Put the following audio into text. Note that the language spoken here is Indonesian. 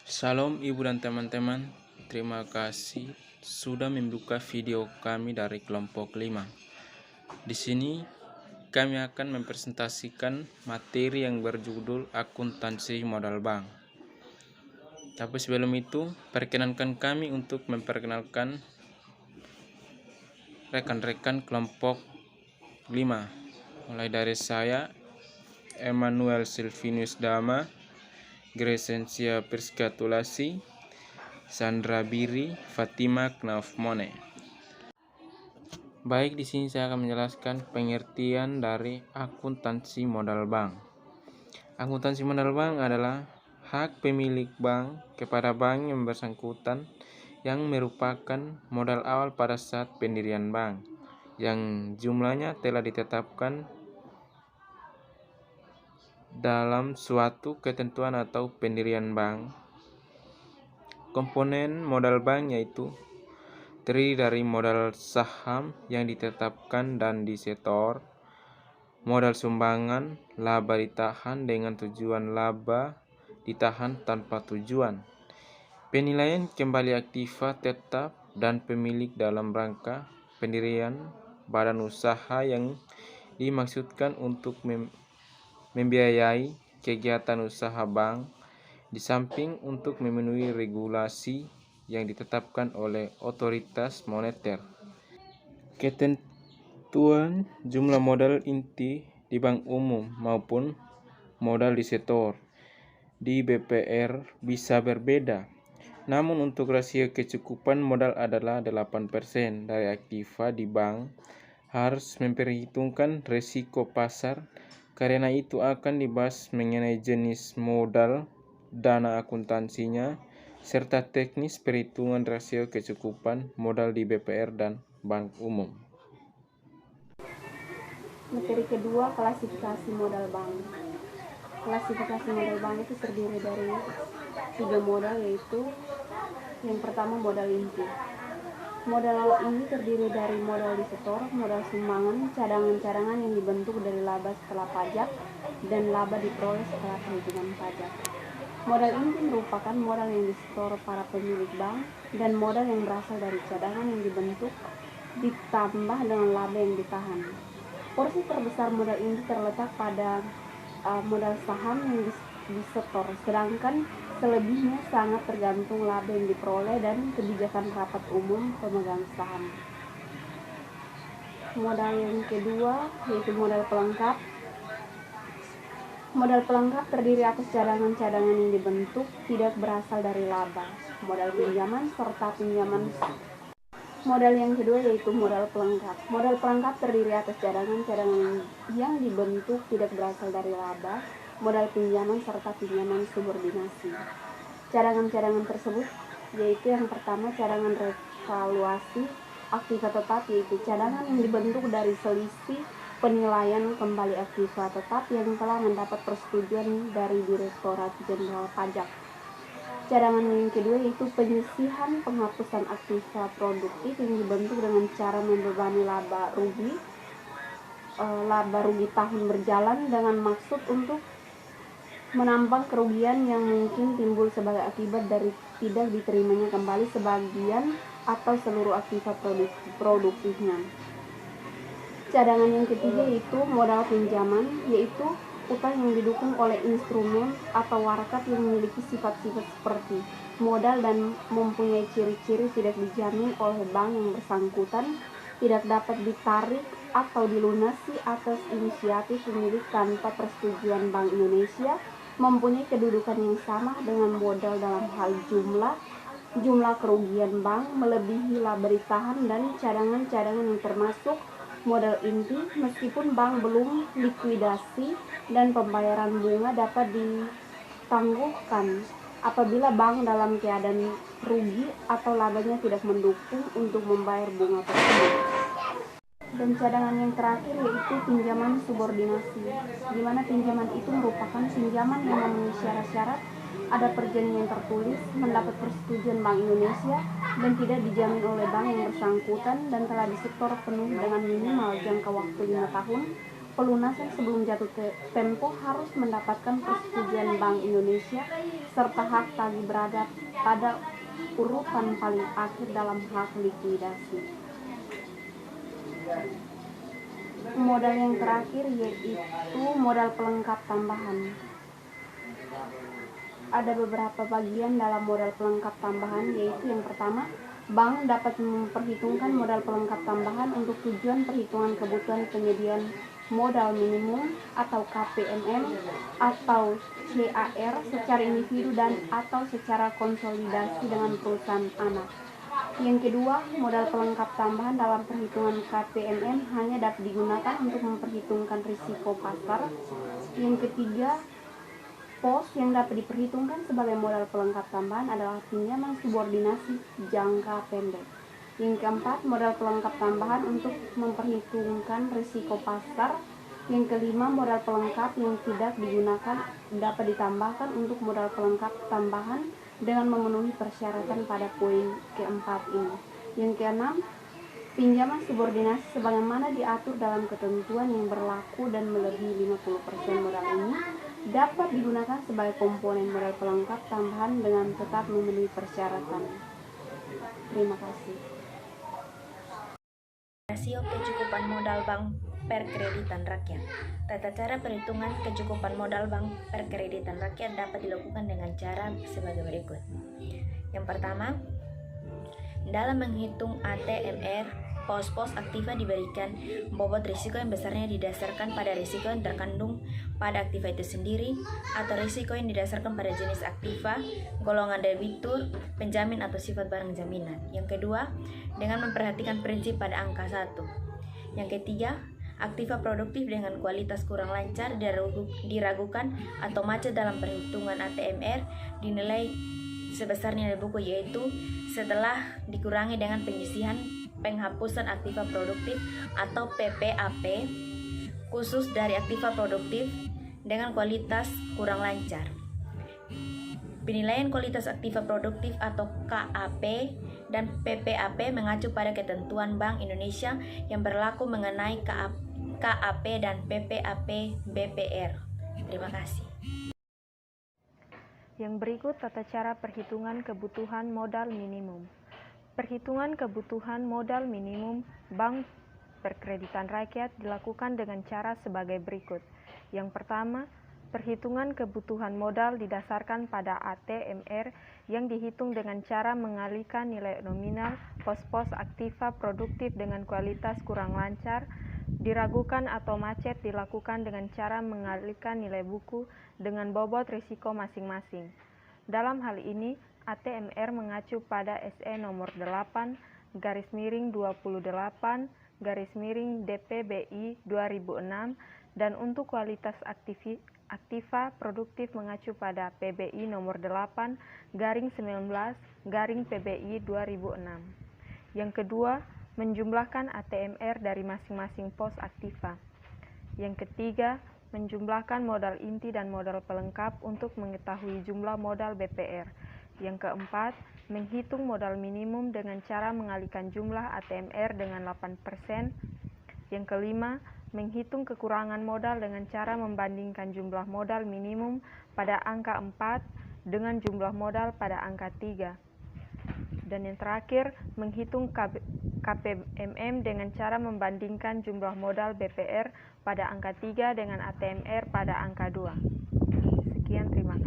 Salam Ibu dan teman-teman, terima kasih sudah membuka video kami dari kelompok 5. Di sini kami akan mempresentasikan materi yang berjudul akuntansi modal bank. Tapi sebelum itu, perkenankan kami untuk memperkenalkan rekan-rekan kelompok 5. Mulai dari saya, Emmanuel Silvinus Dama, Gresensia Perskatulasi, Sandra Biri, Fatima Knaufmone. Baik, di sini saya akan menjelaskan pengertian dari akuntansi modal bank. Akuntansi modal bank adalah hak pemilik bank kepada bank yang bersangkutan yang merupakan modal awal pada saat pendirian bank, yang jumlahnya telah ditetapkan dalam suatu ketentuan atau pendirian bank. Komponen modal bank yaitu terdiri dari modal saham yang ditetapkan dan disetor, modal sumbangan, laba ditahan dengan tujuan laba ditahan tanpa tujuan, penilaian kembali aktiva tetap dan pemilik dalam rangka pendirian badan usaha yang dimaksudkan untuk membiayai kegiatan usaha bank, di samping untuk memenuhi regulasi yang ditetapkan oleh otoritas moneter. Ketentuan jumlah modal inti di bank umum maupun modal disetor di BPR bisa berbeda. Namun untuk rasio kecukupan modal adalah 8% dari aktiva di bank harus memperhitungkan risiko pasar. Karena itu akan dibahas mengenai jenis modal, dana akuntansinya, serta teknis perhitungan rasio kecukupan modal di BPR dan bank umum. Materi kedua, klasifikasi modal bank. Klasifikasi modal bank itu terdiri dari 3 modal, yaitu yang pertama modal inti. Modal ini terdiri dari modal disetor, modal sumbangan, cadangan-cadangan yang dibentuk dari laba setelah pajak, dan laba diperoleh setelah perhitungan pajak. Modal inti merupakan modal yang disetor para pemilik bank dan modal yang berasal dari cadangan yang dibentuk ditambah dengan laba yang ditahan. Porsi terbesar modal inti terletak pada modal saham yang disetor, sedangkan selebihnya sangat tergantung laba yang diperoleh dan kebijakan rapat umum pemegang saham. Modal yang kedua yaitu modal pelengkap. Modal pelengkap terdiri atas cadangan-cadangan yang dibentuk tidak berasal dari laba, modal pinjaman serta pinjaman. Modal yang kedua yaitu modal pelengkap. Modal pelengkap terdiri atas cadangan-cadangan yang dibentuk tidak berasal dari laba, modal pinjaman serta pinjaman subordinasi. Cadangan-cadangan tersebut yaitu yang pertama cadangan revaluasi aktiva tetap, yaitu cadangan yang dibentuk dari selisih penilaian kembali aktiva tetap yang telah mendapat persetujuan dari Direktorat Jenderal Pajak. Cadangan yang kedua yaitu penyisihan penghapusan aktiva produktif yang dibentuk dengan cara membebani laba rugi tahun berjalan dengan maksud untuk menambang kerugian yang mungkin timbul sebagai akibat dari tidak diterimanya kembali sebagian atau seluruh aktiva produktifnya. Cadangan yang ketiga yaitu modal pinjaman, yaitu utang yang didukung oleh instrumen atau warakat yang memiliki sifat-sifat seperti modal dan mempunyai ciri-ciri tidak dijamin oleh bank yang bersangkutan, tidak dapat ditarik atau dilunasi atas inisiatif pemilik tanpa persetujuan Bank Indonesia, mempunyai kedudukan yang sama dengan modal dalam hal jumlah kerugian bank melebihi laba ditahan dan cadangan-cadangan yang termasuk modal inti, meskipun bank belum likuidasi, dan pembayaran bunga dapat ditangguhkan apabila bank dalam keadaan rugi atau labanya tidak mendukung untuk membayar bunga tersebut. Dan cadangan yang terakhir yaitu pinjaman subordinasi, di mana pinjaman itu merupakan pinjaman yang memenuhi syarat-syarat, ada perjanjian tertulis, mendapat persetujuan Bank Indonesia, dan tidak dijamin oleh bank yang bersangkutan dan telah disetor penuh dengan minimal jangka waktu 5 tahun, pelunasan sebelum jatuh tempo harus mendapatkan persetujuan Bank Indonesia serta hak tagih berada pada urutan paling akhir dalam hak likuidasi. Modal yang terakhir yaitu modal pelengkap tambahan. Ada beberapa bagian dalam modal pelengkap tambahan, yaitu yang pertama, bank dapat memperhitungkan modal pelengkap tambahan untuk tujuan perhitungan kebutuhan penyediaan modal minimum atau KPMM atau CAR secara individu dan atau secara konsolidasi dengan perusahaan anak. Yang kedua, modal pelengkap tambahan dalam perhitungan KPMM hanya dapat digunakan untuk memperhitungkan risiko pasar. Yang ketiga, pos yang dapat diperhitungkan sebagai modal pelengkap tambahan adalah pinjaman subordinasi jangka pendek. Yang keempat, modal pelengkap tambahan untuk memperhitungkan risiko pasar. Yang kelima, modal pelengkap yang tidak digunakan dapat ditambahkan untuk modal pelengkap tambahan dengan memenuhi persyaratan pada poin keempat ini. Yang keenam, pinjaman subordinasi sebagaimana diatur dalam ketentuan yang berlaku dan melebihi 50% modal ini dapat digunakan sebagai komponen modal pelengkap tambahan dengan tetap memenuhi persyaratan. Terima kasih. Rasio kecukupan modal bank perkreditan rakyat. Tata cara perhitungan kecukupan modal bank perkreditan rakyat dapat dilakukan dengan cara sebagai berikut. Yang pertama, dalam menghitung ATMR, pos-pos aktiva diberikan bobot risiko yang besarnya didasarkan pada risiko yang terkandung pada aktiva itu sendiri atau risiko yang didasarkan pada jenis aktiva, golongan debitur, penjamin atau sifat barang jaminan. Yang kedua, dengan memperhatikan prinsip pada angka 1. Yang ketiga, aktiva produktif dengan kualitas kurang lancar diragukan atau macet dalam perhitungan ATMR dinilai sebesar nilai buku, yaitu setelah dikurangi dengan penyisihan penghapusan aktiva produktif atau PPAP khusus dari aktiva produktif dengan kualitas kurang lancar. Penilaian kualitas aktiva produktif atau KAP dan PPAP mengacu pada ketentuan Bank Indonesia yang berlaku mengenai KAP dan PPAP BPR. Terima kasih. Yang berikut tata cara perhitungan kebutuhan modal minimum. Perhitungan kebutuhan modal minimum Bank Perkreditan Rakyat dilakukan dengan cara sebagai berikut. Yang pertama, perhitungan kebutuhan modal didasarkan pada ATMR yang dihitung dengan cara mengalihkan nilai nominal pos-pos aktiva produktif dengan kualitas kurang lancar, diragukan atau macet dilakukan dengan cara mengalihkan nilai buku dengan bobot risiko masing-masing. Dalam hal ini, ATMR mengacu pada SE nomor 8/28/DPBI 2006 dan untuk kualitas aktiva produktif mengacu pada PBI nomor 8/19/PBI 2006. Yang kedua, menjumlahkan ATMR dari masing-masing pos aktiva. Yang ketiga, menjumlahkan modal inti dan modal pelengkap untuk mengetahui jumlah modal BPR. Yang keempat, menghitung modal minimum dengan cara mengalihkan jumlah ATMR dengan 8%. Yang kelima, menghitung kekurangan modal dengan cara membandingkan jumlah modal minimum pada angka 4 dengan jumlah modal pada angka 3. Dan yang terakhir, menghitung KPMM dengan cara membandingkan jumlah modal BPR pada angka 3 dengan ATMR pada angka 2. Sekian, terima kasih.